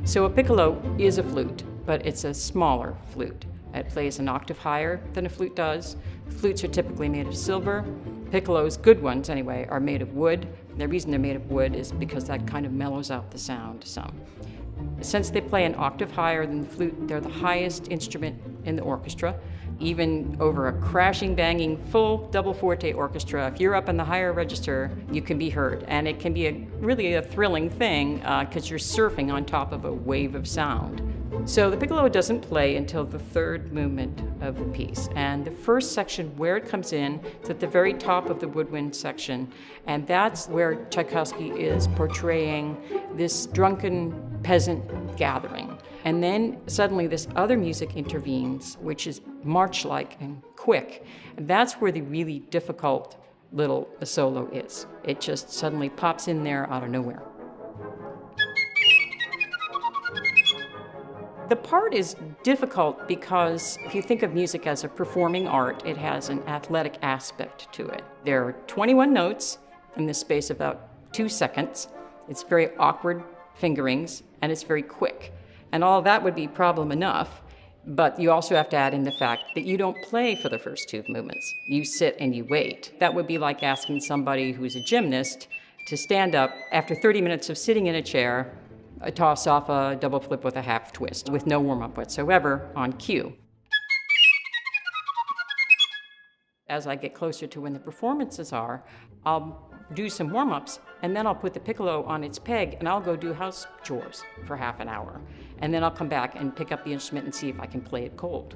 So a piccolo is a flute, but it's a smaller flute. It plays an octave higher than a flute does. Flutes are typically made of silver. Piccolos, good ones anyway, are made of wood. The reason they're made of wood is because that kind of mellows out the sound some. Since they play an octave higher than the flute, they're the highest instrument in the orchestra. Even over a crashing, banging, full double forte orchestra, if you're up in the higher register, you can be heard. And it can be really a thrilling thing because you're surfing on top of a wave of sound. So the piccolo doesn't play until the third movement of the piece. And the first section where it comes in is at the very top of the woodwind section. And that's where Tchaikovsky is portraying this drunken peasant gathering. And then suddenly this other music intervenes, which is march-like and quick. And that's where the really difficult little solo is. It just suddenly pops in there out of nowhere. The part is difficult because if you think of music as a performing art, it has an athletic aspect to it. There are 21 notes in the space of about 2 seconds. It's very awkward fingerings, and it's very quick. And all that would be problem enough, but you also have to add in the fact that you don't play for the first 2 movements. You sit and you wait. That would be like asking somebody who's a gymnast to stand up after 30 minutes of sitting in a chair, toss off a double flip with a half twist with no warm-up whatsoever on cue. As I get closer to when the performances are, I'll do some warm-ups, and then I'll put the piccolo on its peg, and I'll go do house chores for half an hour. And then I'll come back and pick up the instrument and see if I can play it cold.